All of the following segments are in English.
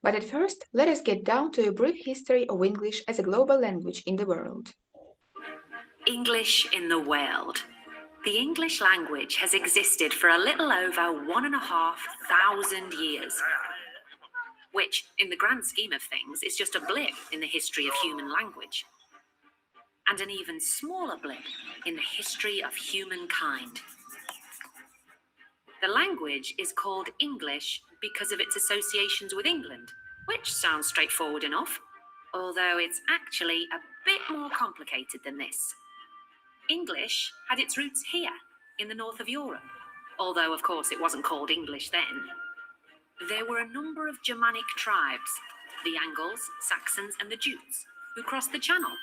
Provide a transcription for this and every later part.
But at first, let us get down to a brief history of English as a global language in the world. English in the world. The English language has existed for a little over 1,500 years, which, in the grand scheme of things, is just a blip in the history of human language, and an even smaller blip in the history of humankind. The language is called English because of its associations with England, which sounds straightforward enough, although it's actually a bit more complicated than this. English had its roots here, in the north of Europe, although of course it wasn't called English then. There were a number of Germanic tribes, the Angles, Saxons and the Jutes, who crossed the Channel.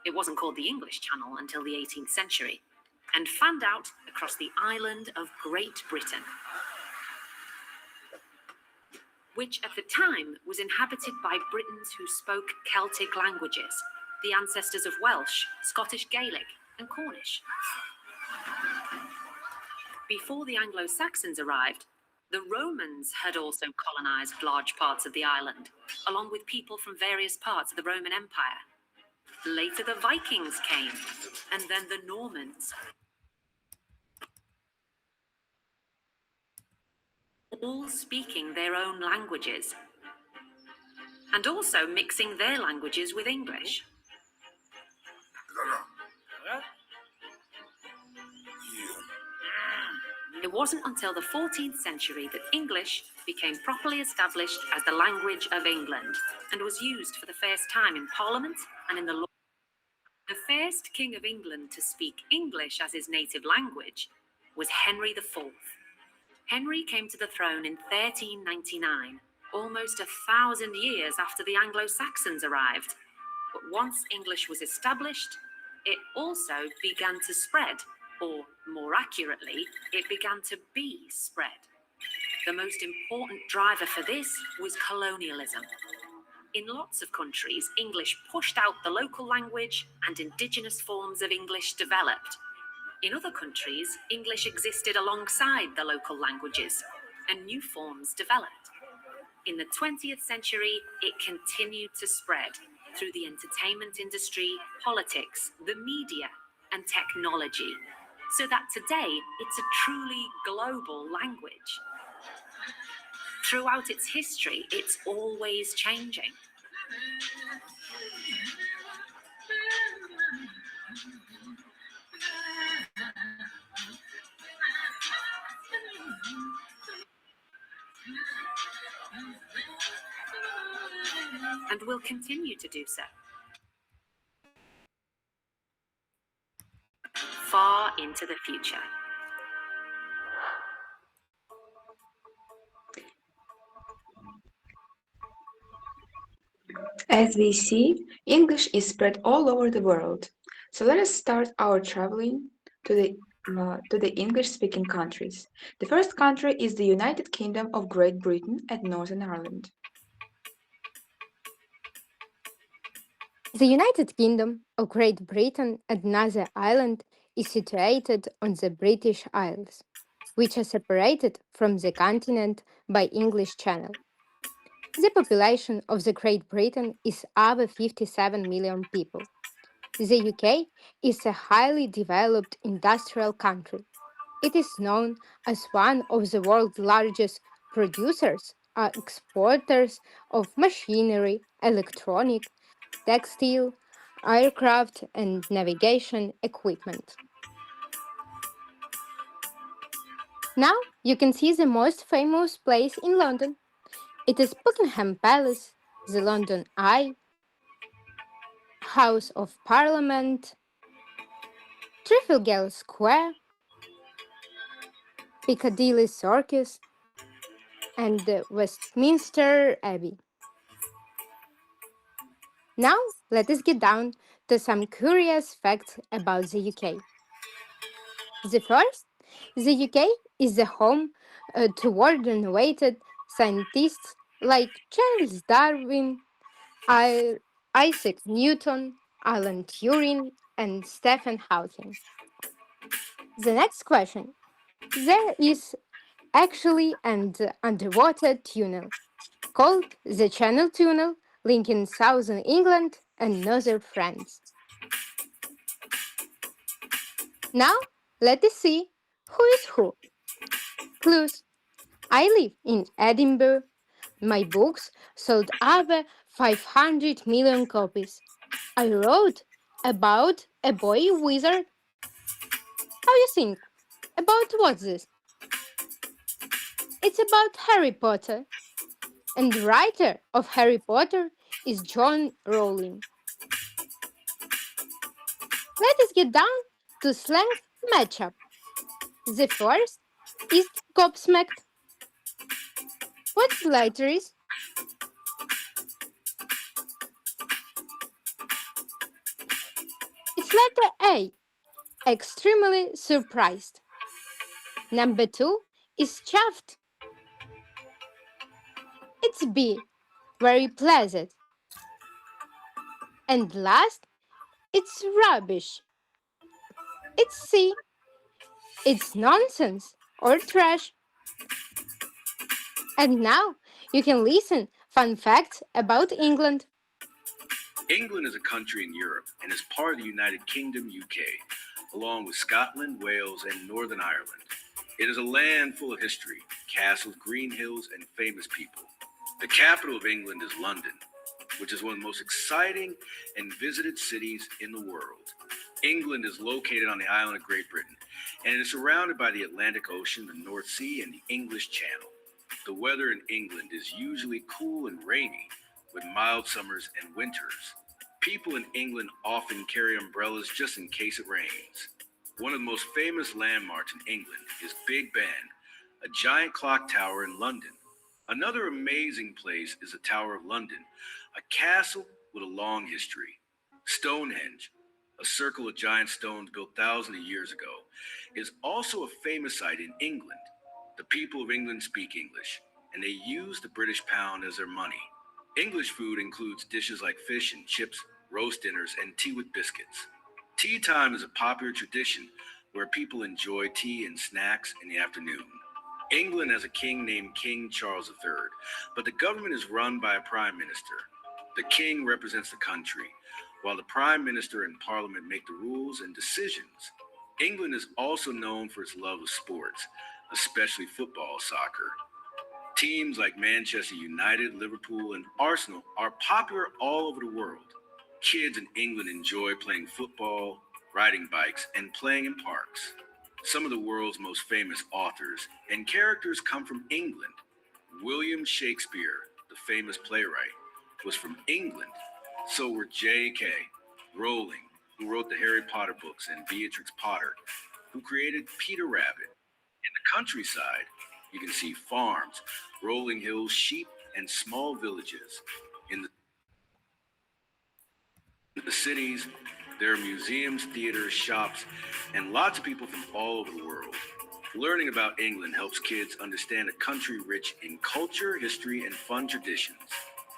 It wasn't called the English Channel until the 18th century, and fanned out across the island of Great Britain, which at the time was inhabited by Britons who spoke Celtic languages, the ancestors of Welsh, Scottish Gaelic and Cornish. Before the Anglo-Saxons arrived, the Romans had also colonized large parts of the island, along with people from various parts of the Roman Empire. Later the Vikings came, and then the Normans, all speaking their own languages, and also mixing their languages with English. It wasn't until the 14th century that English became properly established as the language of England and was used for the first time in Parliament and in the law. The first King of England to speak English as his native language was Henry IV. Henry came to the throne in 1399, almost 1,000 years after the Anglo-Saxons arrived. But once English was established, it also began to spread, or more accurately, it began to be spread. The most important driver for this was colonialism. In lots of countries, English pushed out the local language and indigenous forms of English developed. In other countries, English existed alongside the local languages, and new forms developed. In the 20th century, it continued to spread through the entertainment industry, politics, the media, and technology, so that today it's a truly global language. Throughout its history, it's always changing. And will continue to do so. Far into the future. As we see, English is spread all over the world. So let us start our traveling to the English-speaking countries. The first country is the United Kingdom of Great Britain and Northern Ireland. The United Kingdom of Great Britain and Northern Ireland is situated on the British Isles, which are separated from the continent by English Channel. The population of the Great Britain is over 57 million people. The UK is a highly developed industrial country. It is known as one of the world's largest producers or exporters of machinery, electronic, textile, aircraft, and navigation equipment. Now you can see the most famous place in London. It is Buckingham Palace, the London Eye, House of Parliament, Trafalgar Square, Piccadilly Circus, and Westminster Abbey. Now let us get down to some curious facts about the UK. The first, the UK is the home to world-renowned scientists like Charles Darwin, Isaac Newton, Alan Turing, and Stephen Hawking. The next question. There is actually an underwater tunnel called the Channel Tunnel, linking southern England and northern France. Now, let us see who is who. Clues. I live in Edinburgh. My books sold over 500 million copies. I wrote about a boy wizard. How you think? About what's this? It's about Harry Potter. And the writer of Harry Potter is John Rowling. Let us get down to slang matchup. The first is gobsmacked. What's the letter is? It's letter A. Extremely surprised. Number two is chuffed. It's B. Very pleasant. And last, it's rubbish. It's C. It's nonsense or trash. And now you can listen fun facts about England. England is a country in Europe and is part of the United Kingdom, UK, along with Scotland, Wales, and Northern Ireland. It is a land full of history, castles, green hills, and famous people. The capital of England is London, which is one of the most exciting and visited cities in the world. England is located on the island of Great Britain, and it is surrounded by the Atlantic Ocean, the North Sea, and the English Channel. The weather in England is usually cool and rainy, with mild summers and winters. People in England often carry umbrellas just in case it rains. One of the most famous landmarks in England is Big Ben, a giant clock tower in London. Another amazing place is the Tower of London, a castle with a long history. Stonehenge, a circle of giant stones built thousands of years ago, is also a famous site in England. The people of England speak English, and they use the British pound as their money. English food includes dishes like fish and chips, roast dinners, and tea with biscuits. Tea time is a popular tradition where people enjoy tea and snacks in the afternoon. England has a king named King Charles III, but the government is run by a prime minister. The king represents the country, while the prime minister and parliament make the rules and decisions. England is also known for its love of sports, especially football, soccer. Teams like Manchester United, Liverpool, and Arsenal are popular all over the world. Kids in England enjoy playing football, riding bikes, and playing in parks. Some of the world's most famous authors and characters come from England. William Shakespeare, the famous playwright, was from England. So were J.K. Rowling, who wrote the Harry Potter books, and Beatrix Potter, who created Peter Rabbit. In the countryside, you can see farms, rolling hills, sheep, and small villages. In the cities, there are museums, theaters, shops, and lots of people from all over the world. Learning about England helps kids understand a country rich in culture, history, and fun traditions.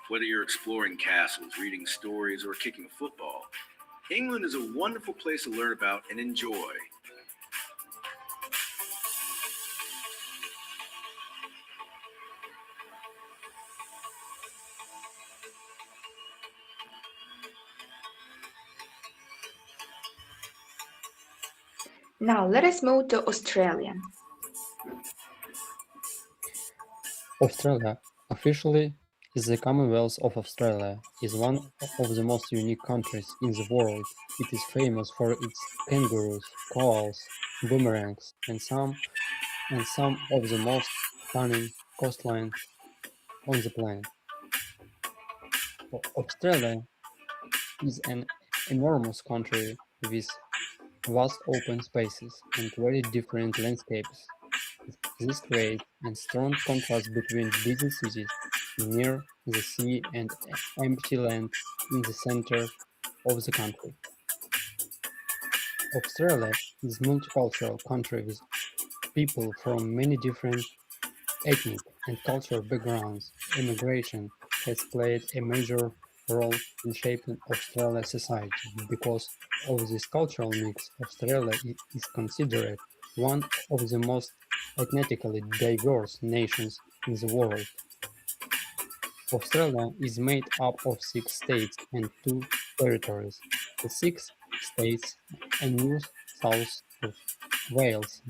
Whether you're exploring castles, reading stories, or kicking a football, England is a wonderful place to learn about and enjoy. Now let us move to Australia. Australia, officially is the Commonwealth of Australia, is one of the most unique countries in the world. It is famous for its kangaroos, koalas, boomerangs, and some of the most stunning coastlines on the planet. Australia is an enormous country with vast open spaces and very different landscapes. This creates a strong contrast between busy cities near the sea and empty land in the center of the country. Australia is a multicultural country with people from many different ethnic and cultural backgrounds. Immigration has played a major role in shaping Australia's society. Because of this cultural mix, Australia is considered one of the most ethnically diverse nations in the world. Australia is made up of 6 states and 2 territories. The 6 states are New South Wales,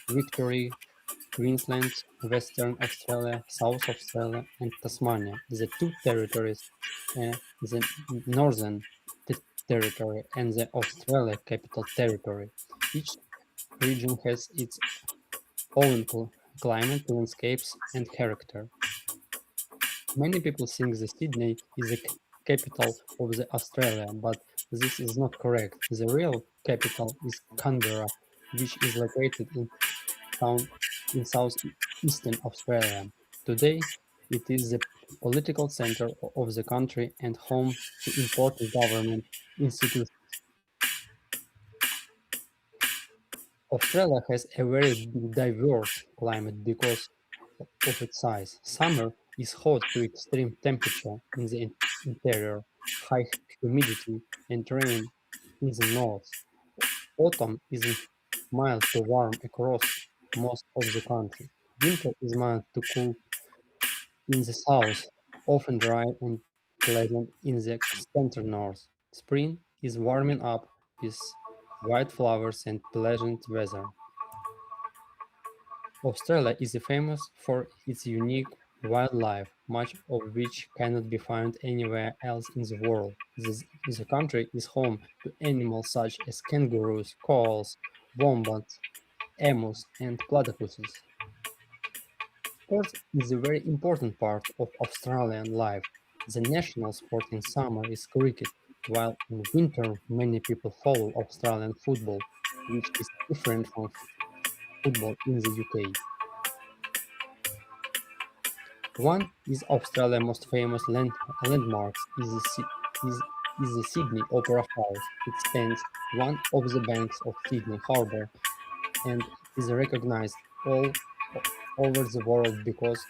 Victoria, Queensland, Western Australia, South Australia, and Tasmania. The 2 territories, the Northern Territory and the Australia Capital Territory. Each region has its own climate, landscapes, and character. Many people think that Sydney is the capital of the Australia, but this is not correct. The real capital is Canberra, which is located town in southeastern Australia. Today, it is the political center of the country and home to important government institutions. Australia has a very diverse climate because of its size. Summer is hot to extreme temperature in the interior, high humidity, and rain in the north. Autumn is mild to warm across most of the country. Winter is mild to cool in the south, often dry and pleasant in the center north. Spring is warming up with white flowers and pleasant weather. Australia is famous for its unique wildlife, much of which cannot be found anywhere else in the world. The country is home to animals such as kangaroos, koalas, wombats, emus, and platypuses. Sports is a very important part of Australian life. The national sport in summer is cricket, while in winter many people follow Australian football, which is different from football in the UK. One is Australia's most famous landmarks is the Sydney Opera House. It stands one of the banks of Sydney Harbour and is recognized over the world because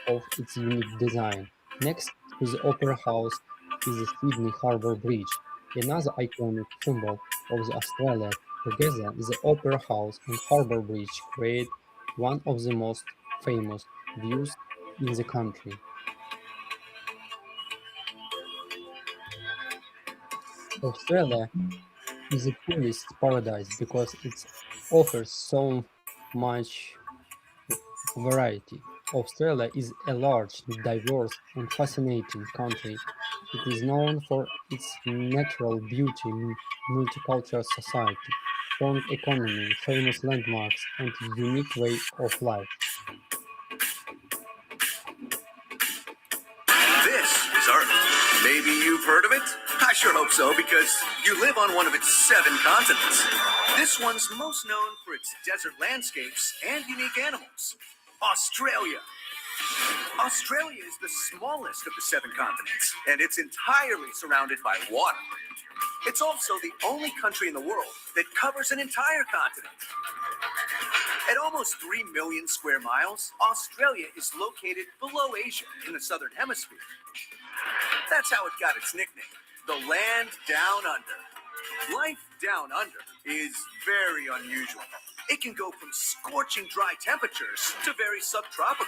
of its unique design. Next to the Opera House is the Sydney Harbour Bridge, another iconic symbol of the Australia. Together, the Opera House and Harbour Bridge create one of the most famous views in the country. Australia is a tourist paradise because it offers so much variety. Australia is a large, diverse, and fascinating country. It is known for its natural beauty, multicultural society, strong economy, famous landmarks, and unique way of life. This is Earth. Maybe you've heard of it? I sure hope so, because you live on one of its 7 continents. This one's most known for its desert landscapes and unique animals. Australia. Australia is the smallest of the 7 continents, and it's entirely surrounded by water. It's also the only country in the world that covers an entire continent. At almost 3 million square miles, Australia is located below Asia in the southern hemisphere. That's how it got its nickname, the land down under. Life down under is very unusual. It can go from scorching dry temperatures to very subtropical.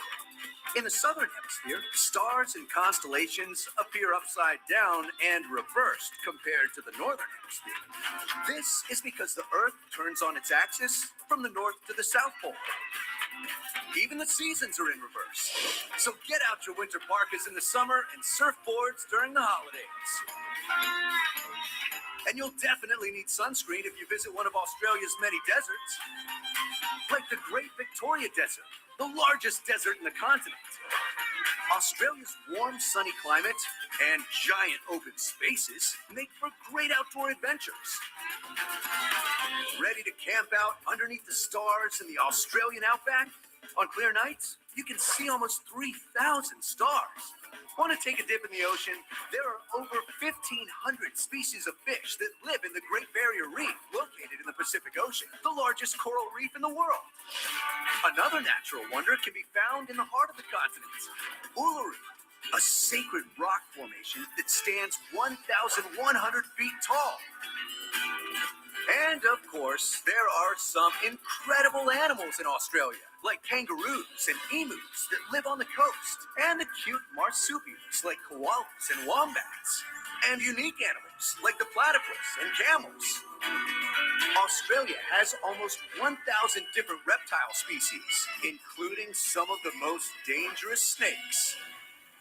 In the southern hemisphere, stars and constellations appear upside down and reversed compared to the northern hemisphere. This is because the Earth turns on its axis from the north to the South Pole. Even the seasons are in reverse. So get out your winter parkas in the summer and surfboards during the holidays. And you'll definitely need sunscreen if you visit one of Australia's many deserts, like the Great Victoria Desert, the largest desert in the continent. Australia's warm, sunny climate and giant open spaces make for great outdoor adventures. Ready to camp out underneath the stars in the Australian outback? On clear nights, you can see almost 3,000 stars. Want to take a dip in the ocean? There are over 1,500 species of fish that live in the Great Barrier Reef, located in the Pacific Ocean, the largest coral reef in the world. Another natural wonder can be found in the heart of the continent, Uluru, a sacred rock formation that stands 1,100 feet tall. And of course, there are some incredible animals in Australia, like kangaroos and emus that live on the coast, and the cute marsupials like koalas and wombats, and unique animals like the platypus and camels. Australia has almost 1,000 different reptile species, including some of the most dangerous snakes.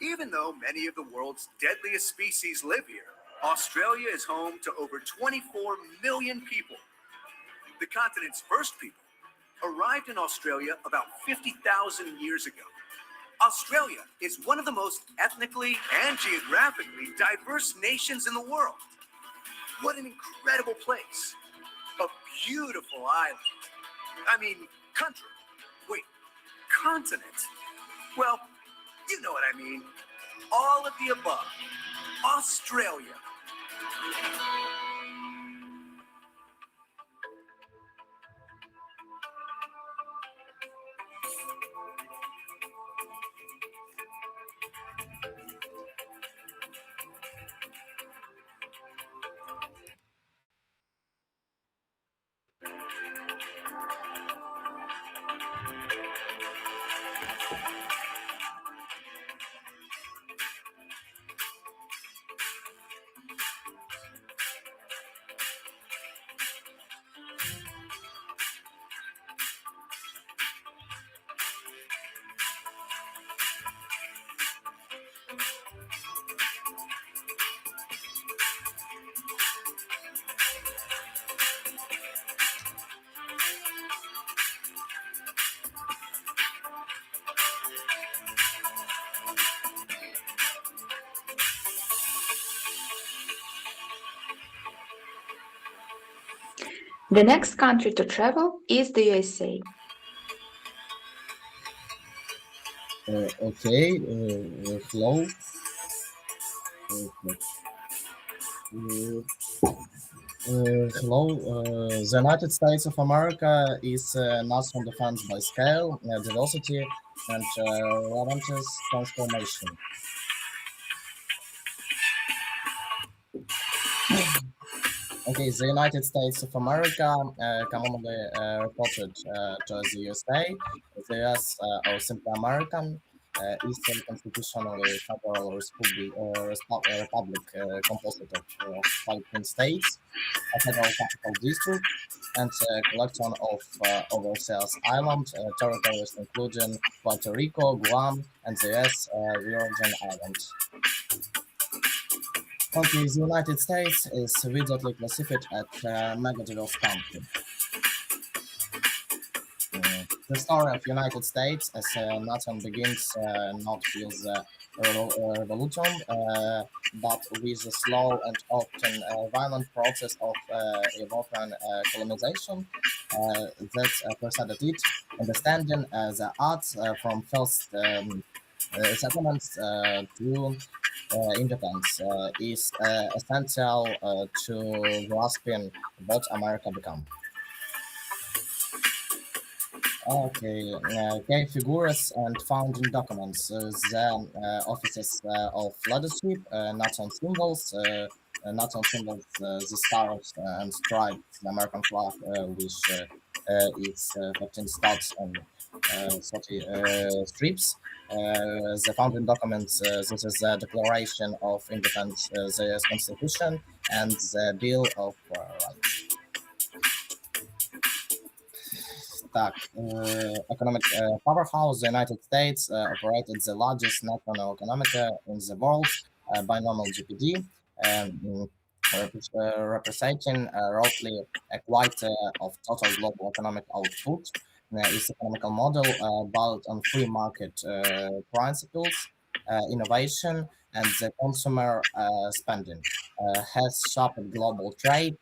Even though many of the world's deadliest species live here, Australia is home to over 24 million people. The continent's first people arrived in Australia about 50,000 years ago. Australia is one of the most ethnically and geographically diverse nations in the world. What an incredible place. A beautiful island. I mean, country. Wait, continent. Well, you know what I mean. All of the above. Australia. The next country to travel is the USA. Okay, hello. Hello. The United States of America is a nation defined by scale, diversity, and relentless transformation. Okay, the United States of America, commonly reported to the USA, the US, or simply American, is a constitutionally federal republic composed of 15 states, a federal capital district, and a collection of overseas island territories, including Puerto Rico, Guam, and the US Virgin Islands. Okay, the United States is widely classified as a megadiverse country. The story of United States as a nation begins not with a revolution, but with a slow and often violent process of European colonization that preceded it. Understanding the arts from first settlements to independence is essential to grasping what America become. Okay, key figures and founding documents. The offices of leadership, national symbols, the stars and stripes, the American flag, which its 15 stars and 30 strips. The founding documents, this is the Declaration of Independence, the US Constitution, and the Bill of Rights. Так, economic powerhouse, the United States operated the largest national economy in the world by nominal GDP, representing roughly a quarter of total global economic output. Its economical model built on free market principles, innovation, and the consumer spending has shaped global trade,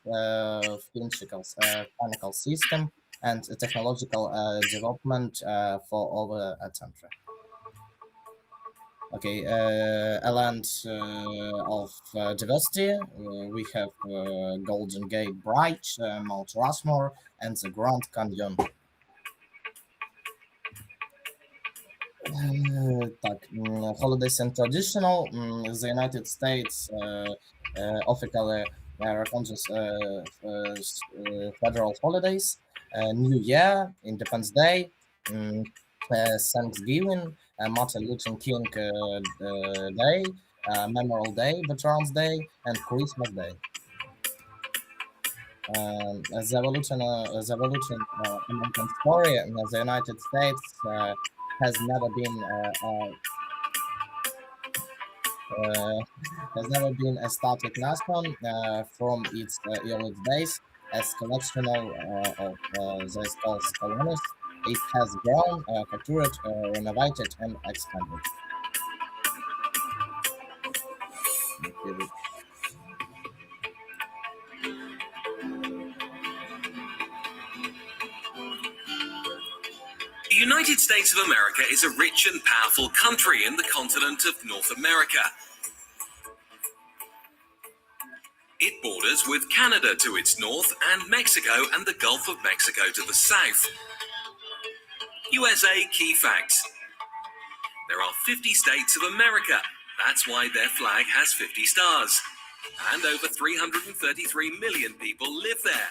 financial system, and technological development for over a century. Okay, a land of diversity. We have Golden Gate Bridge, Mount Rushmore, and the Grand Canyon. Так, holidays and traditional. The United States officially reckons federal holidays, New Year, Independence Day, Thanksgiving, Martin Luther King Day, Memorial Day, Veterans Day, and Christmas Day. The American story in the United States has never been uh, a static nation from its early days as collection of the Scots colonies. It has grown, cultured, renovated, and expanded. The United States of America is a rich and powerful country in the continent of North America. It borders with Canada to its north and Mexico and the Gulf of Mexico to the south. USA key facts. There are 50 states of America. That's why their flag has 50 stars. And over 333 million people live there.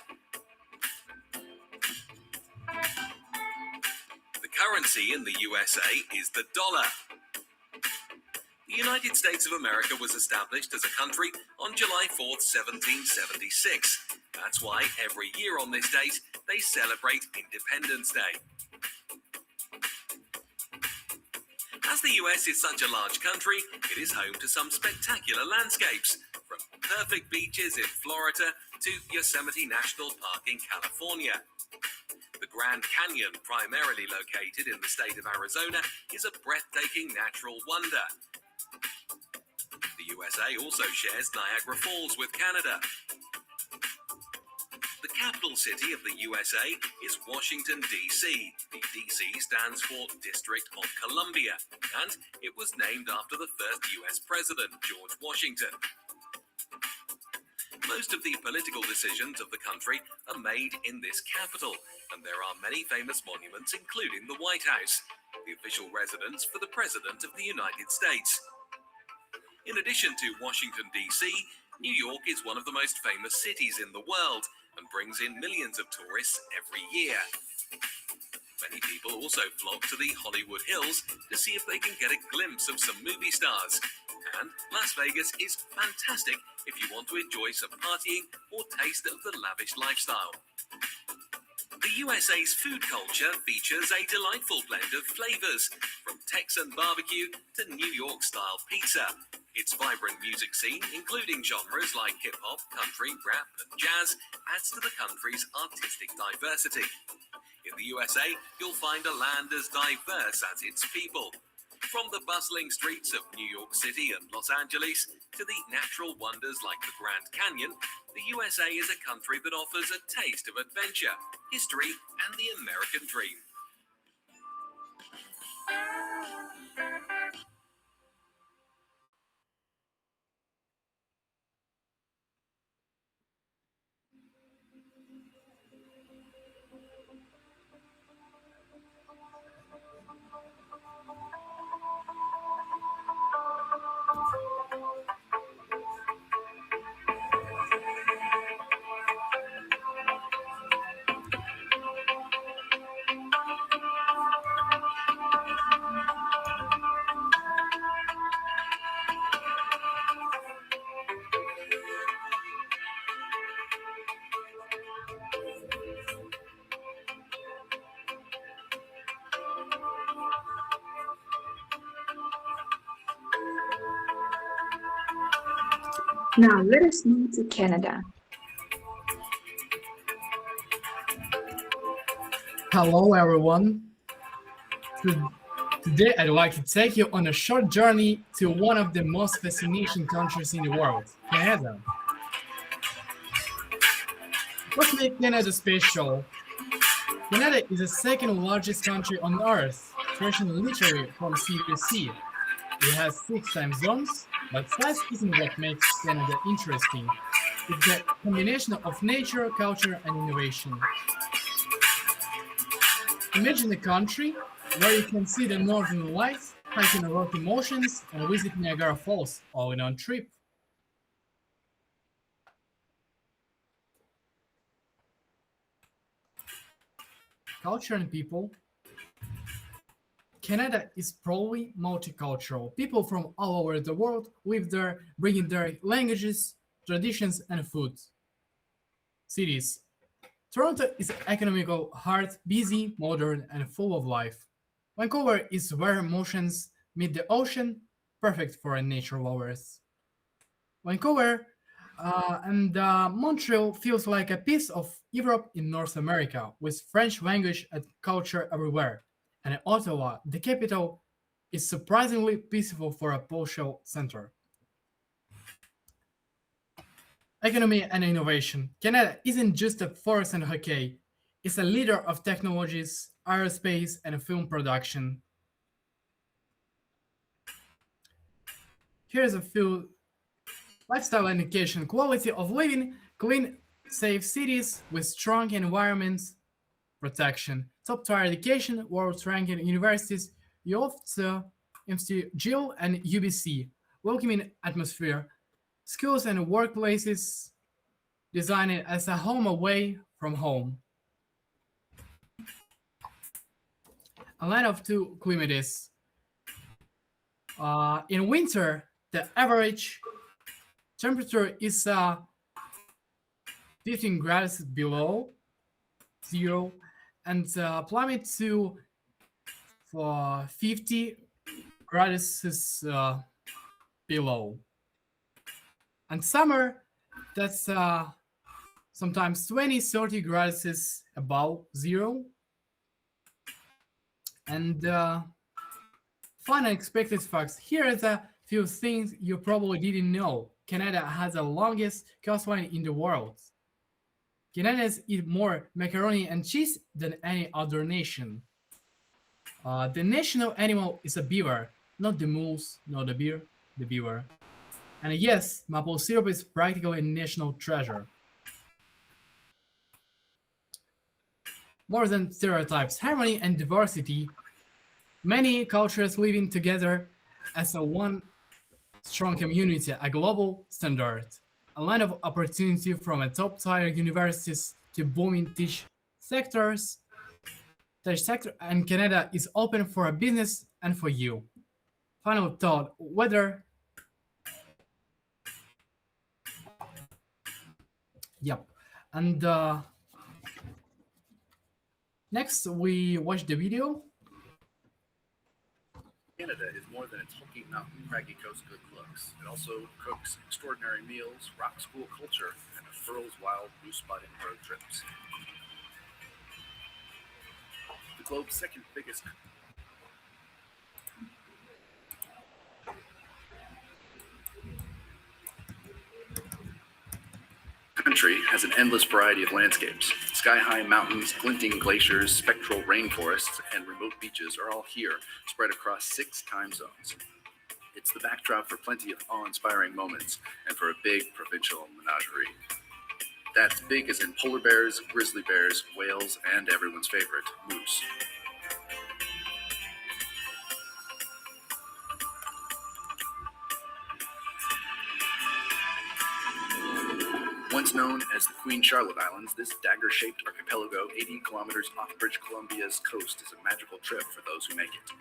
The currency in the USA is the dollar. The United States of America was established as a country on July 4th, 1776. That's why every year on this date, they celebrate Independence Day. As the US is such a large country, it is home to some spectacular landscapes, from perfect beaches in Florida to Yosemite National Park in California. The Grand Canyon, primarily located in the state of Arizona, is a breathtaking natural wonder. The USA also shares Niagara Falls with Canada. The capital city of the USA is Washington, D.C. The D.C. stands for District of Columbia, and it was named after the first U.S. President, George Washington. Most of the political decisions of the country are made in this capital, and there are many famous monuments, including the White House, the official residence for the President of the United States. In addition to Washington, D.C., New York is one of the most famous cities in the world and brings in millions of tourists every year. Many people also flock to the Hollywood Hills to see if they can get a glimpse of some movie stars. And Las Vegas is fantastic if you want to enjoy some partying or taste of the lavish lifestyle. The USA's food culture features a delightful blend of flavors, from Texan barbecue to New York-style pizza. Its vibrant music scene, including genres like hip-hop, country, rap, and jazz, adds to the country's artistic diversity. In the USA, you'll find a land as diverse as its people. From the bustling streets of New York City and Los Angeles to the natural wonders like the Grand Canyon, the USA is a country that offers a taste of adventure, history, and the American dream. Now let us move to Canada. Hello, everyone. Today, I'd like to take you on a short journey to one of the most fascinating countries in the world, Canada. What makes Canada special? Canada is the second largest country on Earth, stretching literally from sea to sea. It has 6 time zones, but size isn't what makes Canada interesting. It's the combination of nature, culture, and innovation. Imagine a country where you can see the northern lights, hike in Rocky Mountains, and visit Niagara Falls all in one trip. culture and people, Canada is probably multicultural. People from all over the world live there, bringing their languages, traditions, and food. Cities. Toronto is economical, hard, busy, modern, and full of life. Vancouver is where emotions meet the ocean, perfect for nature lovers. Vancouver and Montreal feels like a piece of Europe in North America, with French language and culture everywhere. And Ottawa, the capital, is surprisingly peaceful for a postal center. Economy and innovation. Canada isn't just a forest and hockey, it's a leader of technologies, aerospace, and film production. Here's a few lifestyle education, quality of living, clean, safe cities with strong environments protection, top tier education, world ranking universities, UOFT, MCGIL, and UBC, welcoming atmosphere, schools and workplaces designed as a home away from home. A line of two climates. In winter, the average temperature is 15 degrees below zero, and plummet to for 50 degrees below. And summer, that's sometimes 20-30 degrees above zero. And fun and unexpected facts. Here are the few things you probably didn't know. Canada has the longest coastline in the world. Canadians eat more macaroni and cheese than any other nation. The national animal is a beaver, not the moose, not the bear, the beaver. And yes, maple syrup is practically a national treasure. More than stereotypes, harmony and diversity, many cultures living together as a one strong community, a global standard, a line of opportunity from a top-tier universities to booming sectors. Tech sector and Canada is open for a business and for you. Final thought: weather. Yep. And next we watch the video. Canada is more than its Hulking Mountain, craggy coast good looks. It also cooks extraordinary meals, rock school culture, and furls wild blue spotted road trips. The globe's second biggest country has an endless variety of landscapes. Sky-high mountains, glinting glaciers, spectral rainforests, and remote beaches are all here, spread across 6 time zones. It's the backdrop for plenty of awe-inspiring moments and for a big provincial menagerie. That's big as in polar bears, grizzly bears, whales, and everyone's favorite, moose. Once known as the Queen Charlotte Islands, this dagger-shaped archipelago 80 kilometers off British Columbia's coast is a magical trip for those who make it.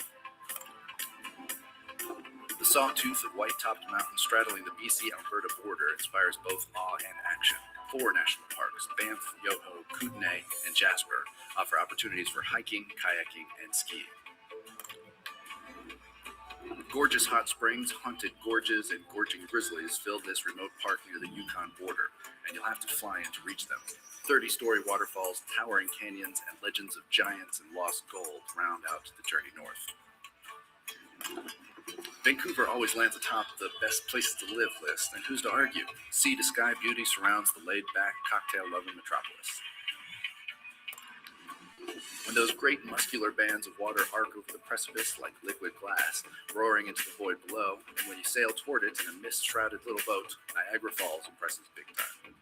The sawtooth of white-topped mountains straddling the BC-Alberta border inspires both awe and action. 4 national parks, Banff, Yoho, Kootenay, and Jasper, offer opportunities for hiking, kayaking, and skiing. Gorgeous hot springs, haunted gorges, and gorging grizzlies fill this remote park near the Yukon border, and you'll have to fly in to reach them. 30-story waterfalls, towering canyons, and legends of giants and lost gold round out the journey north. Vancouver always lands atop the best places to live list, and who's to argue? Sea to sky beauty surrounds the laid-back, cocktail-loving metropolis. When those great muscular bands of water arc over the precipice like liquid glass, roaring into the void below, and when you sail toward it in a mist-shrouded little boat, Niagara Falls impresses big time.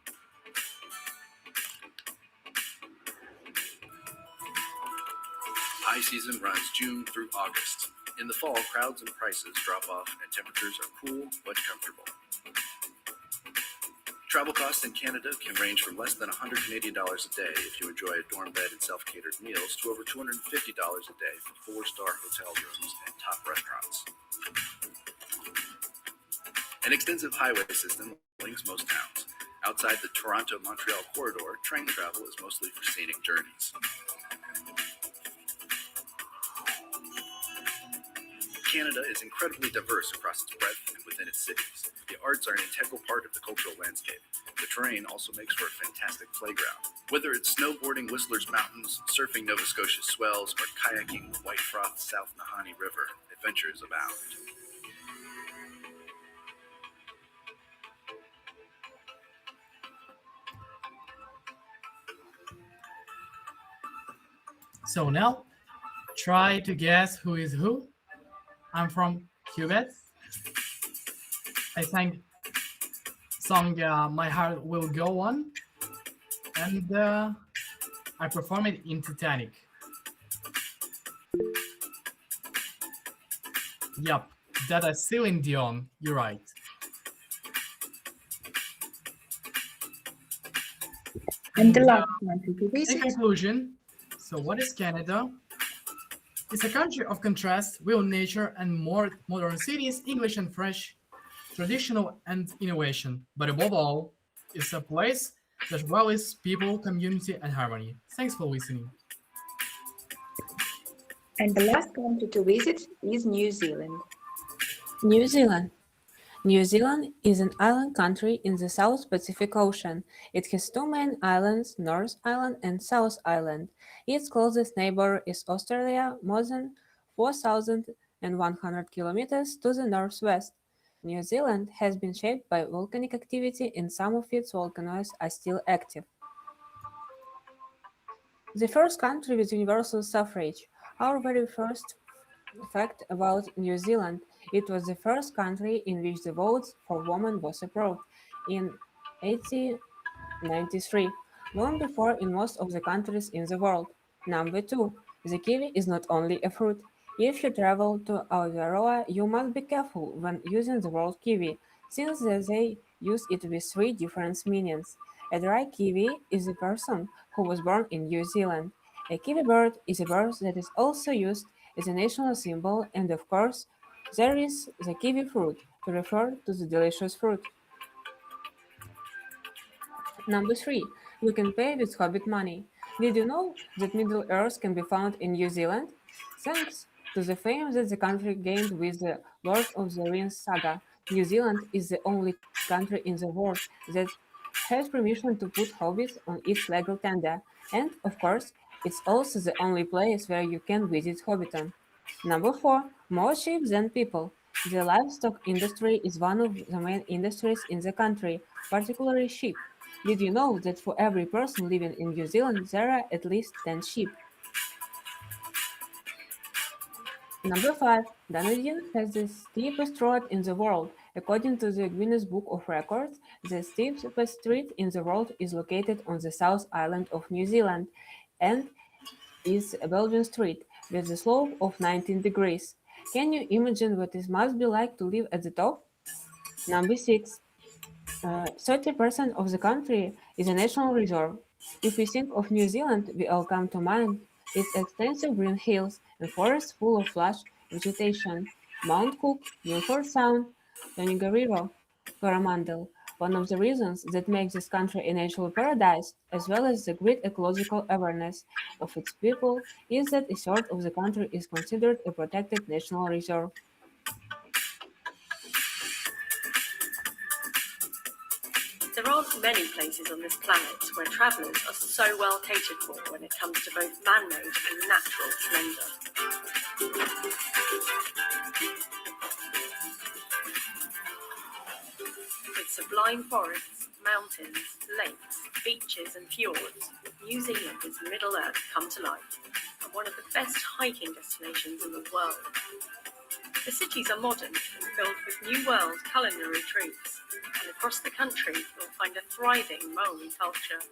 High season runs June through August. In the fall, crowds and prices drop off and temperatures are cool but comfortable. Travel costs in Canada can range from less than $100 Canadian a day if you enjoy a dorm bed and self-catered meals to over $250 a day for 4-star hotel rooms and top restaurants. An extensive highway system links most towns. Outside the Toronto-Montreal corridor, train travel is mostly for scenic journeys. Canada is incredibly diverse across its breadth and within its cities. The arts are an integral part of the cultural landscape. The terrain also makes for a fantastic playground. Whether it's snowboarding Whistler's Mountains, surfing Nova Scotia's swells, or kayaking the White Froth South Nahanni River, adventures abound. So now, try to guess who is who. I'm from Quebec. I sang song My Heart Will Go On, and I performed it in Titanic. Yup, that is Celine Dion, you're right. And the And, last country to in visit conclusion, so what is Canada? It's a country of contrast, real nature, and more modern cities, English and French, traditional and innovation. But above all, it's a place that values people, community, and harmony. Thanks for listening. and the last country to visit is New Zealand. New Zealand. New Zealand is an island country in the South Pacific Ocean. It has two main islands, North Island and South Island. Its closest neighbor is Australia, more than 4,100 kilometers to the northwest. New Zealand has been shaped by volcanic activity and some of its volcanoes are still active. The first country with universal suffrage. Our very first fact about New Zealand, it was the first country in which the votes for women was approved in 1893, long before in most of the countries in the world. Number 2. The kiwi is not only a fruit. If you travel to Aotearoa, you must be careful when using the word kiwi, since they use it with 3 different meanings. A dry kiwi is a person who was born in New Zealand. A kiwi bird is a bird that is also used as a national symbol, and of course, there is the kiwi fruit to refer to the delicious fruit. Number 3. You can pay with Hobbit money. Did you know that Middle Earth can be found in New Zealand? Thanks to the fame that the country gained with the Lord of the Rings saga, New Zealand is the only country in the world that has permission to put hobbits on its legal tender, and of course, it's also the only place where you can visit Hobbiton. Number 4. More sheep than people. The livestock industry is one of the main industries in the country, particularly sheep. Did you know that for every person living in New Zealand there are at least 10 sheep? Number 5. Dunedin has the steepest road in the world. According to the Guinness Book of Records, the steepest street in the world is located on the South Island of New Zealand and is Belgian Street, with a slope of 19 degrees. Can you imagine what it must be like to live at the top? Number 6. 30% of the country is a national reserve. If we think of New Zealand, we all come to mind its extensive green hills and forests full of lush vegetation. Mount Cook, Milford Sound, Tongariro, Coromandel. One of the reasons that makes this country a natural paradise, as well as the great ecological awareness of its people, is that a third of the country is considered a protected national reserve. There aren't many places on this planet where travellers are so well catered for when it comes to both man-made and natural splendour. With sublime forests, mountains, lakes, beaches and fjords, New Zealand is Middle Earth come to life, and one of the best hiking destinations in the world. The cities are modern and filled with New World culinary treats, and across the country you'll find a thriving Maori culture.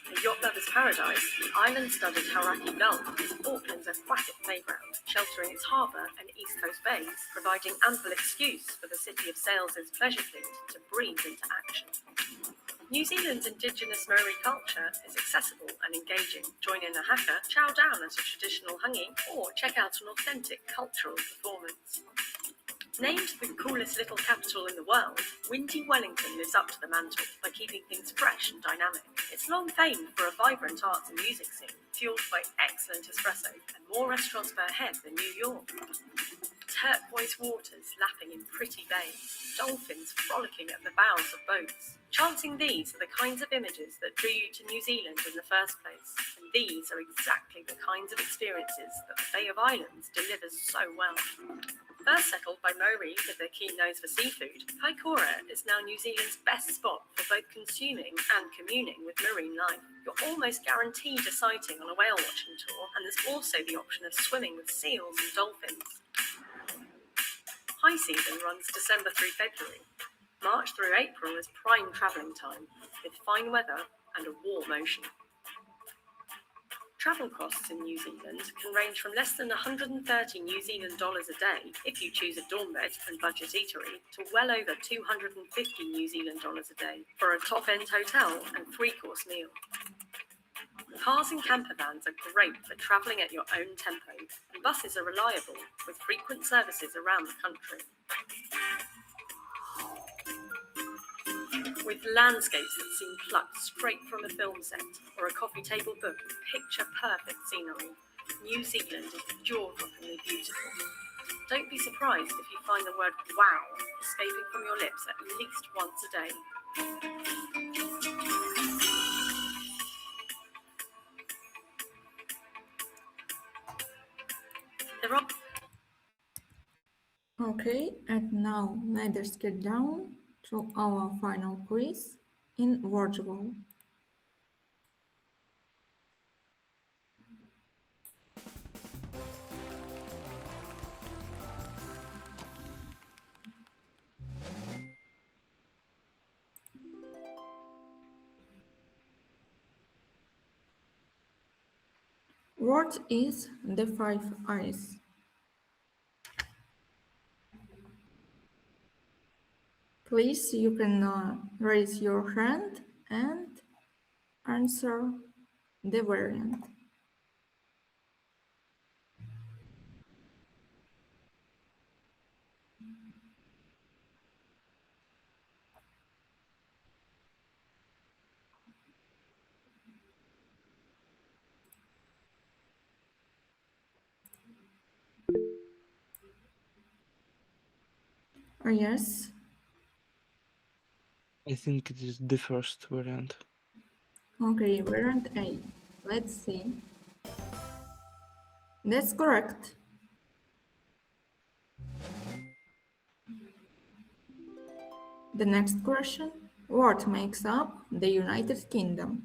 A yacht lover's paradise, the island-studded Hauraki Gulf is Auckland's aquatic playground, sheltering its harbour and east coast bays, providing ample excuse for the city of sails' pleasure fleet to breathe into action. New Zealand's indigenous Maori culture is accessible and engaging. Join in a haka, chow down at a traditional hangi, or check out an authentic cultural performance. Named the coolest little capital in the world, windy Wellington lives up to the mantle by keeping things fresh and dynamic. It's long famed for a vibrant arts and music scene, fueled by excellent espresso and more restaurants per head than New York. Turquoise waters lapping in pretty bays, dolphins frolicking at the bows of boats. Chancing these are the kinds of images that drew you to New Zealand in the first place, and these are exactly the kinds of experiences that the Bay of Islands delivers so well. First settled by Maori with their keen nose for seafood, Kaikoura is now New Zealand's best spot for both consuming and communing with marine life. You're almost guaranteed a sighting on a whale watching tour, and there's also the option of swimming with seals and dolphins. High season runs December through February. March through April is prime travelling time, with fine weather and a warm ocean. Travel costs in New Zealand can range from less than 130 New Zealand dollars a day if you choose a dorm bed and budget eatery, to well over 250 New Zealand dollars a day for a top-end hotel and three-course meal. Cars and camper vans are great for travelling at your own tempo, and buses are reliable with frequent services around the country. With landscapes that seem plucked straight from a film set or a coffee table book with picture-perfect scenery, New Zealand is jaw-droppingly beautiful. Don't be surprised if you find the word wow escaping from your lips at least once a day. There are... Okay, and now let's get down to our final quiz in Portugal. What is the five eyes? Please, you can raise your hand and answer the variant. Yes. I think it is the first variant. Okay, variant A. Let's see. That's correct. The next question. What makes up the United Kingdom?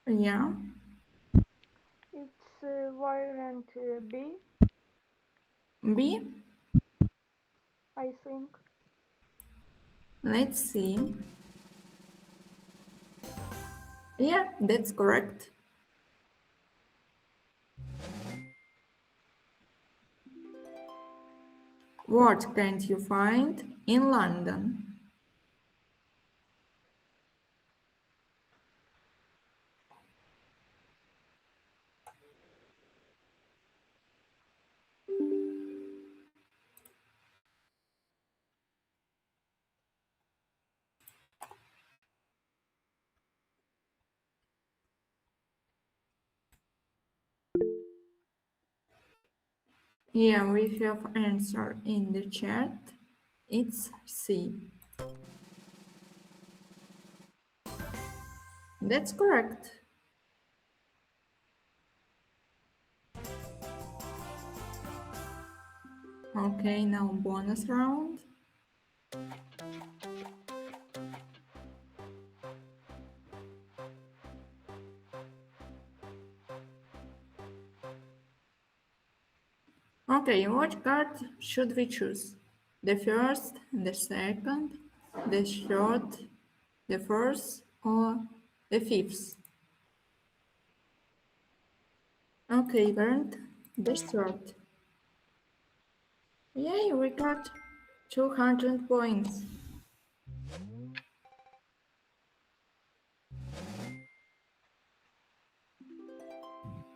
Yeah. It's variant B, B. I think. Let's see. Yeah, that's correct. What can't you find in London? Yeah, we have answer in the chat. It's C. That's correct. Okay, now bonus round. Okay, what card should we choose? The first, the second, the third, the fourth, or the fifth? Okay, Bernd, the third. Yay, we got 200 points.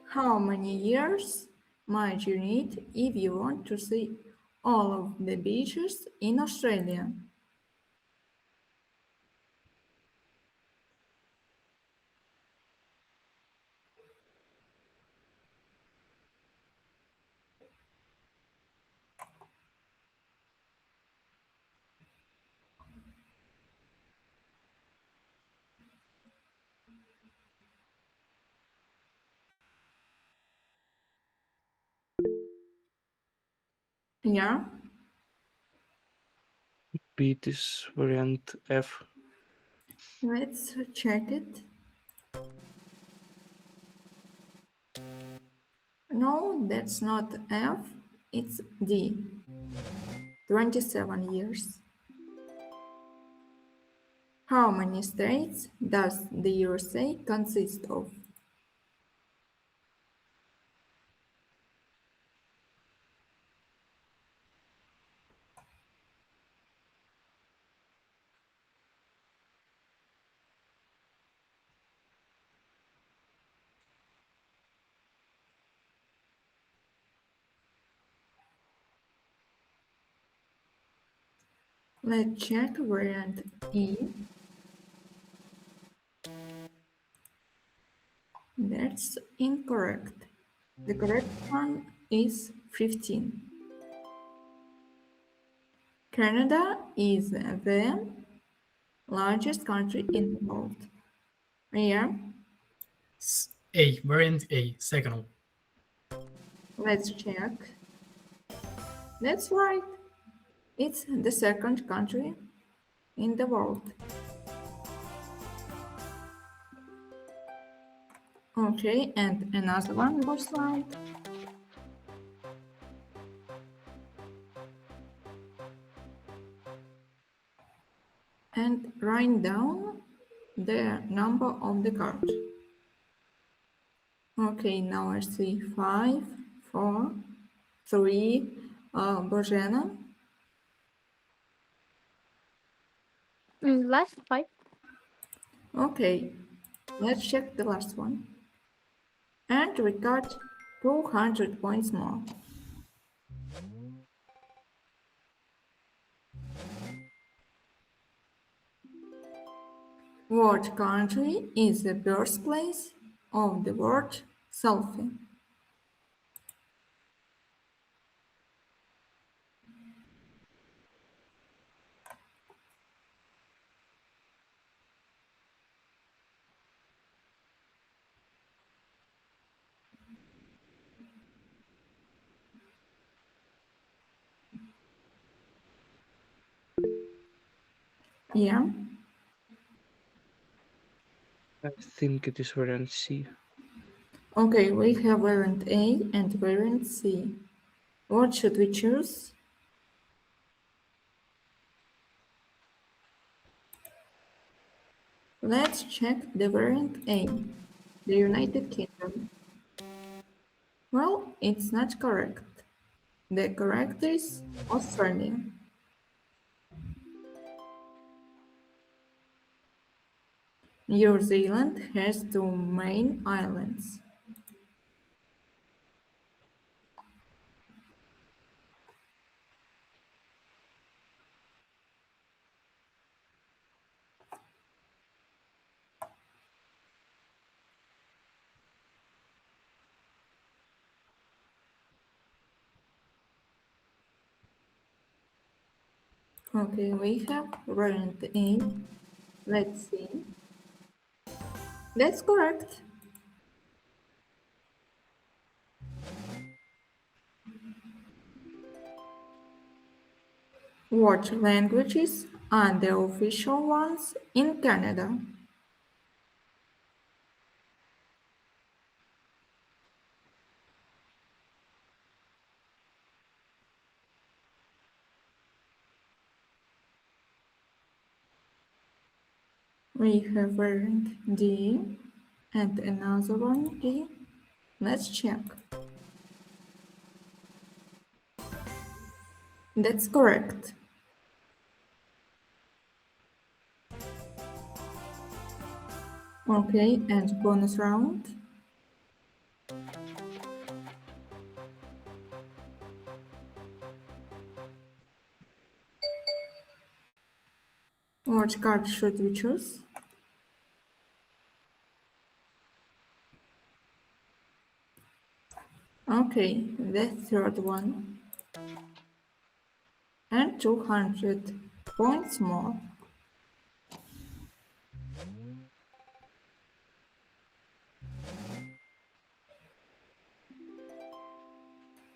How many years might you need if you want to see all of the beaches in Australia? Yeah, Repeat this variant F. let's check it. No, that's not F, it's D. 27 years. How many states does the USA consist of? Let's check variant E. That's incorrect. The correct one is 15. Canada is the largest country in the world. Yeah, A, variant A, second one. let's check. That's right. It's the second country in the world. Okay, and another one more slide. And write down the number of the card. Okay, now I see 5, 4, 3. Bozena. Last 5. Okay, let's check the last one. And we got 200 points more. What country is the birthplace of the word selfie? Yeah, I think it is variant C. okay, we have variant A and variant C. What should we choose? Let's check the variant A, the United Kingdom. Well, it's not correct. The correct is Australia. New Zealand has two main islands. Okay, we have variant A. Let's see. That's correct. What languages are the official ones in Canada? We have variant D and another one D. Let's check. That's correct. Okay, and bonus round. Which card should we choose? Okay, the third one. And 200 points more.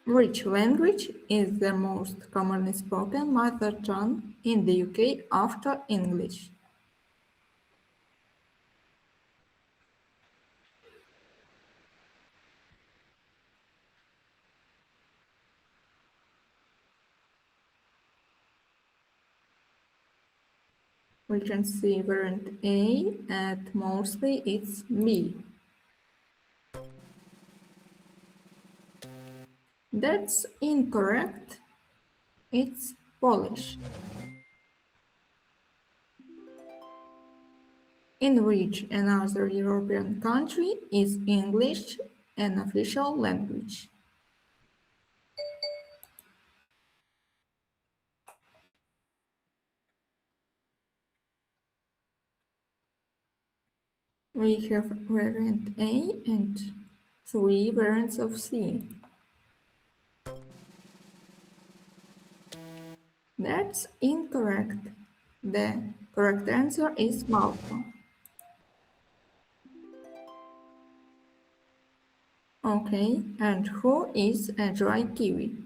Which language is the most commonly spoken mother tongue in the UK after English? We can see variant A and mostly it's B. That's incorrect. It's Polish. In which another European country is English an official language? We have variant A and 3 variants of C. That's incorrect. The correct answer is Malta. Okay, and who is a dry kiwi?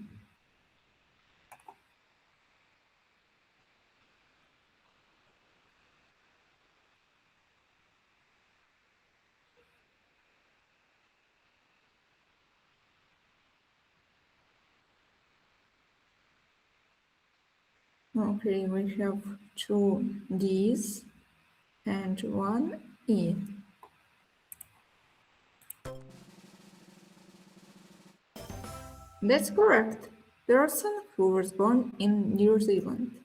Okay, we have 2 D's and 1 E. That's correct. Person who was born in New Zealand.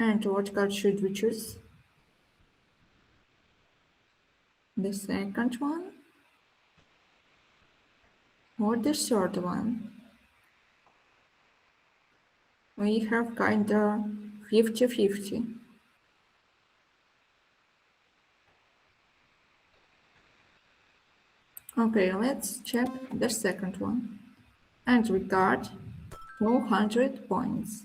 And what card should we choose? The second one or the third one? We have kinda 50-50. Okay, let's check the second one. And we got 200 points.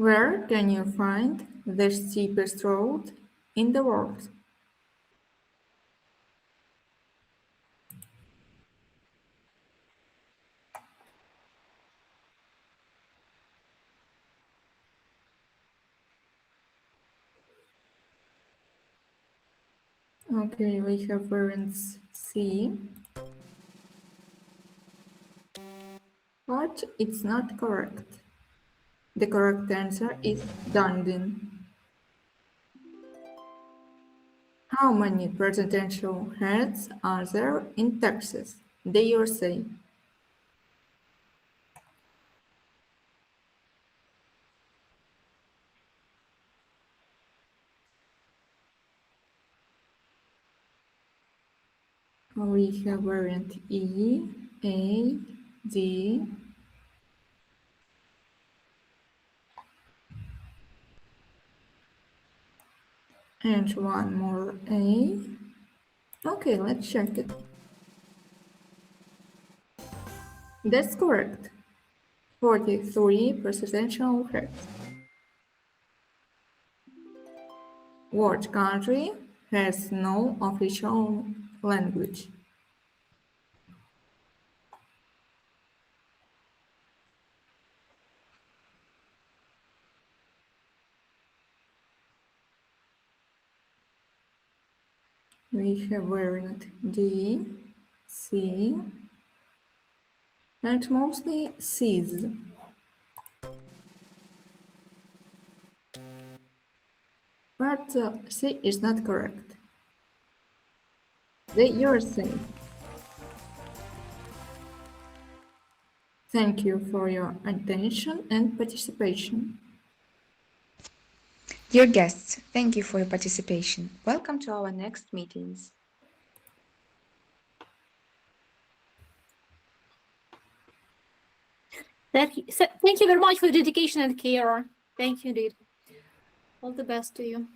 Where can you find the steepest road in the world? Okay, we have variants C, but it's not correct. The correct answer is Dundee. How many presidential heads are there in Texas, the USA? We have variant E, A, D, and one more A. Okay, let's check it. That's correct. 43 presidential heads. What country has no official language? We have variant D, C, and mostly C's. But C is not correct. The USA. Thank you for your attention and participation. Dear guests, thank you for your participation. Welcome to our next meetings. Thank you very much for your dedication and care. Thank you, indeed. All the best to you.